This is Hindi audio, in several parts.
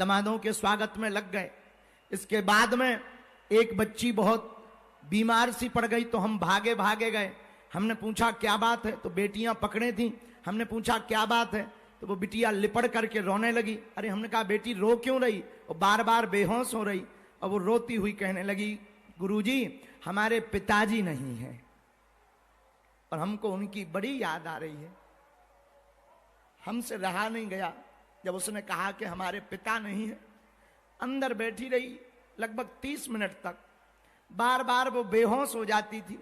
दमादों के स्वागत में लग गए। इसके बाद में एक बच्ची बहुत बीमार सी पड़ गई तो हम भागे भागे गए। हमने पूछा क्या बात है, तो बेटियां पकड़े थी। हमने पूछा क्या बात है, तो वो बिटिया लिपट करके रोने लगी। अरे हमने कहा बेटी रो क्यों रही, वो बार बार बेहोश हो रही। और वो रोती हुई कहने लगी गुरुजी हमारे पिताजी नहीं है और हमको उनकी बड़ी याद आ रही है। हमसे रहा नहीं गया जब उसने कहा कि हमारे पिता नहीं है। अंदर बैठी रही लगभग 30 मिनट तक, बार बार वो बेहोश हो जाती थी।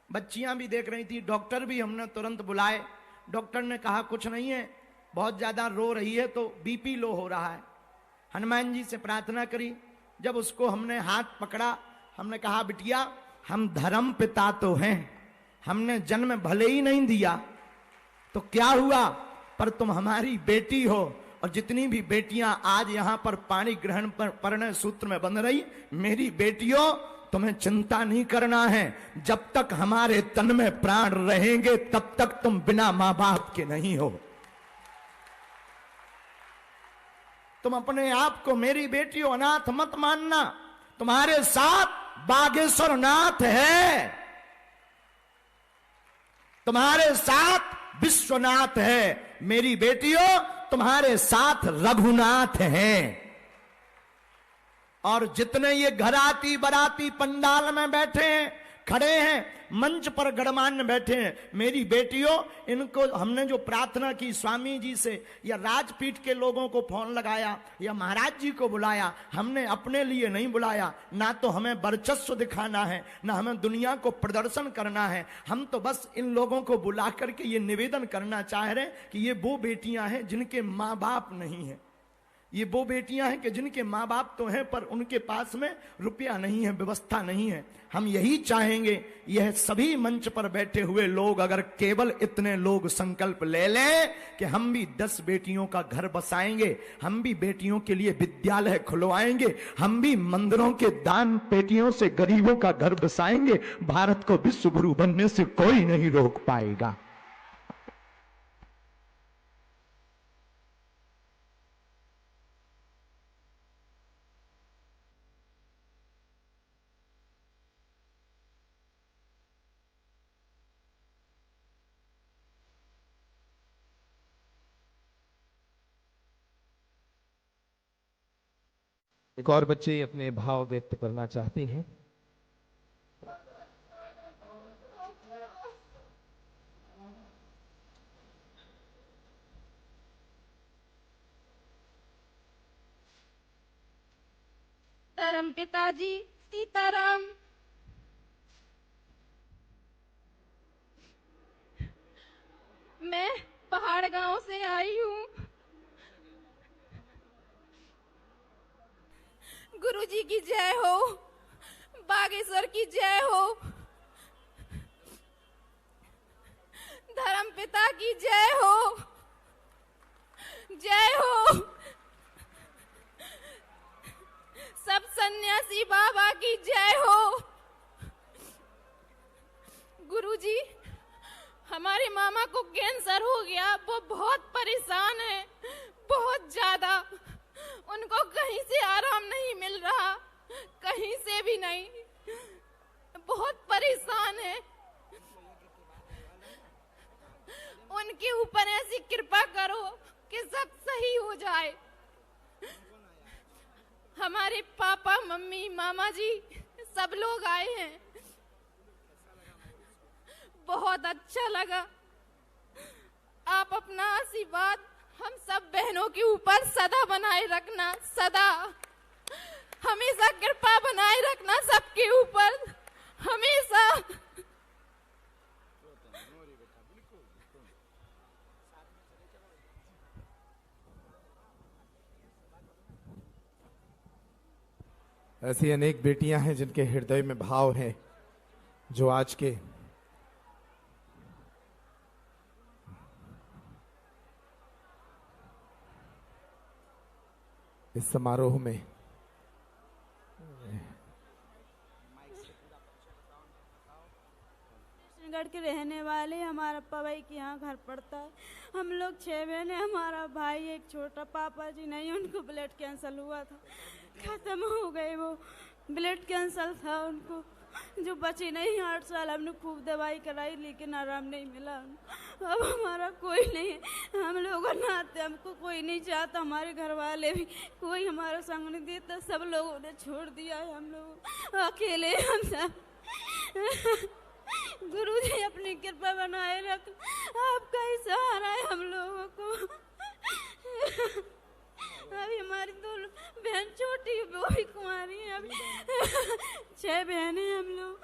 बच्चियां भी देख रही थी, डॉक्टर भी हमने तुरंत बुलाए। डॉक्टर ने कहा कुछ नहीं है, बहुत ज्यादा रो रही है तो बीपी लो हो रहा है। हनुमान जी से प्रार्थना करी। जब उसको हमने हाथ पकड़ा, हमने कहा बिटिया हम धर्म पिता तो हैं, हमने जन्म भले ही नहीं दिया तो क्या हुआ, पर तुम हमारी बेटी हो। और जितनी भी बेटियां आज यहां पर पाणी ग्रहण पर परिणय सूत्र में बन रही, मेरी बेटियों तुम्हें चिंता नहीं करना है। जब तक हमारे तन में प्राण रहेंगे तब तक तुम बिना मां बाप के नहीं हो। तुम अपने आप को मेरी बेटियों अनाथ मत मानना। तुम्हारे साथ बागेश्वर नाथ है, तुम्हारे साथ विश्वनाथ है। मेरी बेटियों तुम्हारे साथ रघुनाथ हैं। और जितने ये घराती बराती पंडाल में बैठे हैं, खड़े हैं, मंच पर गणमान्य बैठे हैं, मेरी बेटियों इनको हमने जो प्रार्थना की स्वामी जी से या राजपीठ के लोगों को फोन लगाया या महाराज जी को बुलाया, हमने अपने लिए नहीं बुलाया। ना तो हमें वर्चस्व दिखाना है, ना हमें दुनिया को प्रदर्शन करना है। हम तो बस इन लोगों को बुला करके ये निवेदन करना चाह रहे हैं कि ये वो बेटियां हैं जिनके माँ बाप नहीं है। ये वो बेटियां हैं कि जिनके माँ बाप तो हैं पर उनके पास में रुपया नहीं है, व्यवस्था नहीं है। हम यही चाहेंगे, यह सभी मंच पर बैठे हुए लोग अगर केवल इतने लोग संकल्प ले लें कि हम भी 10 बेटियों का घर बसाएंगे, हम भी बेटियों के लिए विद्यालय खुलवाएंगे, हम भी मंदिरों के दान पेटियों से गरीबों का घर बसाएंगे, भारत को विश्व गुरु बनने से कोई नहीं रोक पाएगा। एक और बच्चे अपने भाव व्यक्त करना चाहते हैं। धर्म पिताजी सीताराम। मैं पहाड़ गांव से आई हूँ। गुरुजी की जय हो, बागेश्वर की जय हो, धर्म पिता की जय हो, जय हो, सब सन्यासी बाबा की जय हो। गुरुजी हमारे मामा को कैंसर हो गया, वो बहुत परेशान है, बहुत ज्यादा। उनको कहीं से आराम नहीं मिल रहा, कहीं से भी नहीं, बहुत परेशान है। उनके ऊपर ऐसी कृपा करो कि सब सही हो जाए। हमारे पापा मम्मी मामा जी सब लोग आए हैं, बहुत अच्छा लगा। आप अपना आशीर्वाद हम सब बहनों के ऊपर सदा बनाए रखना, सदा हमेशा कृपा बनाए रखना सबके ऊपर, हमेशा। ऐसी अनेक बेटियां हैं जिनके हृदय में भाव है, जो आज के इस समारोह में राजगढ़ के रहने वाले, हमारा पवई के यहाँ घर पड़ता है। हम लोग 6 बहन हैं। हमारा भाई एक छोटा, पापा जी नहीं, उनको ब्लड कैंसर हुआ था, खत्म हो गए। वो ब्लड कैंसर था उनको, जो बची नहीं। 8 साल हमने खूब दवाई कराई लेकिन आराम नहीं मिला। अब हमारा कोई नहीं है, हम लोग नाते, हमको कोई नहीं चाहता। हमारे घर वाले भी कोई हमारा संग नहीं देता, सब लोगों ने छोड़ दिया है। हम लोग अकेले हम सब। गुरु जी अपनी कृपा बनाए रख, आपका ही सहारा है हम लोगों को। अभी हमारी 2 बहन छोटी, वो भी कुंवारी है। अभी 6 बहन हैं हम लोग।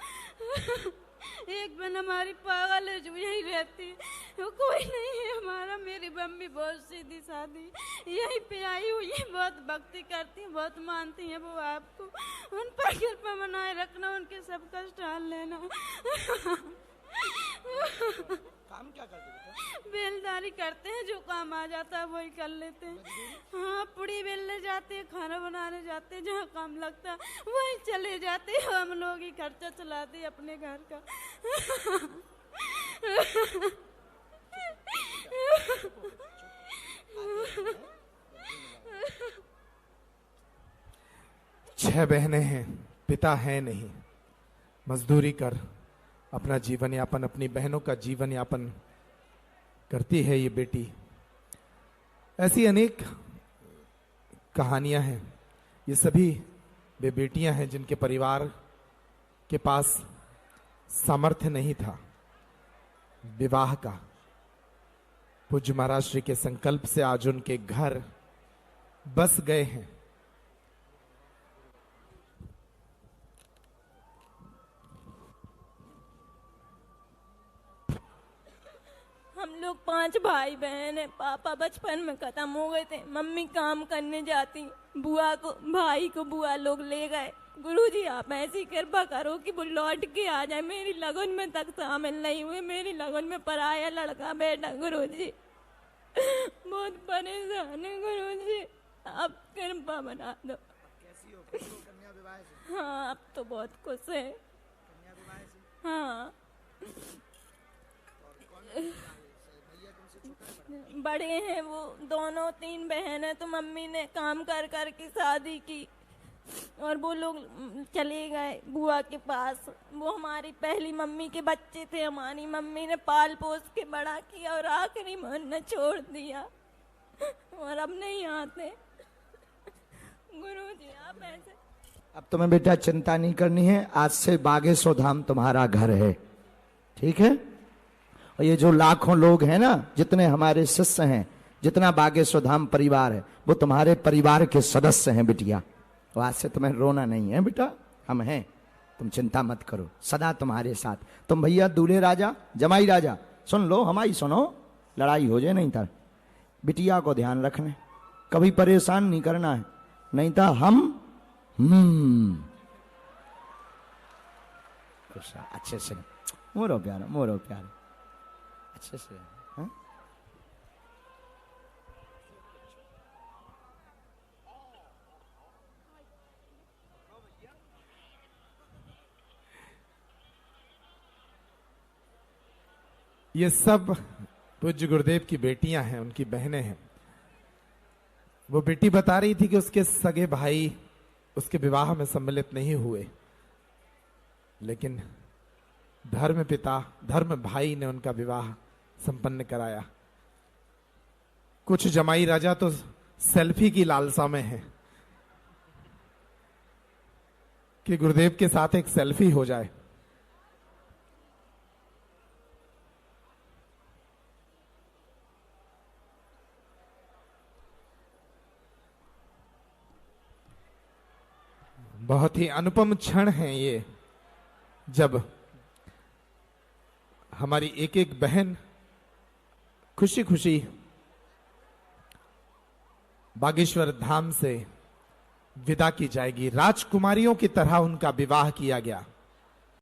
एक बहन हमारी पागल है, जो यही रहती है, वो कोई नहीं है हमारा। मेरी मम्मी बहुत सीधी सादी यहीं पे आई हुई है, बहुत भक्ति करती है, बहुत मानती है वो आपको। उन पर कृपा बनाए रखना, उनके सब कष्ट टाल लेना। काम क्या करते बेटा? बेलदारी करते हैं, जो काम आ जाता है वही कर लेते हैं। हाँ, पुड़ी बेलने जाते हैं, खाना बनाने जाते हैं, जहाँ काम लगता है वहीं चले जाते हैं। हम लोग ही खर्चा चलाते हैं अपने घर का। छह बहनें हैं, पिता है नहीं, मजदूरी कर अपना जीवन यापन, अपनी बहनों का जीवन यापन करती है ये बेटी। ऐसी अनेक कहानियां हैं। ये सभी वे बेटियां हैं जिनके परिवार के पास सामर्थ्य नहीं था विवाह का। पूज्य महाराज श्री के संकल्प से आज उनके घर बस गए हैं। हम लोग 5 भाई बहन हैं। पापा बचपन में खत्म हो गए थे, मम्मी काम करने जाती, भाई को बुआ लोग ले गए। गुरुजी आप ऐसी कृपा करो कि वो लौट के आ जाए। मेरी लगन में तक शामिल नहीं हुए, मेरी लगन में पराया लड़का बेटा। गुरुजी बहुत परेशान है गुरुजी, आप कृपा बना दो। कैसी हो? खुश हो कन्या विवाह से? हाँ, अब तो बहुत खुश है। कन्या विवाह से? हाँ, भैया तुमसे छोटा है? बड़े हैं वो दोनों। 3 बहन है, तो मम्मी ने काम कर कर के शादी की और वो लोग चले गए बुआ के पास। वो हमारी पहली मम्मी के बच्चे थे, हमारी मम्मी ने पाल पोस के बड़ा किया और आखिरी में उन्होंने छोड़ दिया और अब नहीं आते। गुरुजी आप ऐसे। अब तुम्हें बेटा चिंता नहीं करनी है, आज से बागेश्वर धाम तुम्हारा घर है, ठीक है? और ये जो लाखों लोग हैं ना, जितने हमारे शिष्य हैं, जितना बागेश्वर धाम परिवार है, वो तुम्हारे परिवार के सदस्य हैं बिटिया। और आज से तुम्हें रोना नहीं है बेटा, हम हैं, तुम चिंता मत करो, सदा तुम्हारे साथ। तुम भैया दूल्हे राजा जमाई राजा, सुन लो हमारी सुनो, लड़ाई हो जाए नहीं था। बिटिया को ध्यान रखना, कभी परेशान नहीं करना है, नहीं था हम अच्छे से मोरो प्यारा, मोरो प्यारा, अच्छे से। हाँ? ये सब पूज्य गुरुदेव की बेटियां हैं, उनकी बहनें हैं। वो बेटी बता रही थी कि उसके सगे भाई उसके विवाह में सम्मिलित नहीं हुए, लेकिन धर्म पिता, धर्म भाई ने उनका विवाह संपन्न कराया। कुछ जमाई राजा तो सेल्फी की लालसा में हैं कि गुरुदेव के साथ एक सेल्फी हो जाए। बहुत ही अनुपम क्षण है ये, जब हमारी एक एक बहन खुशी खुशी बागेश्वर धाम से विदा की जाएगी। राजकुमारियों की तरह उनका विवाह किया गया।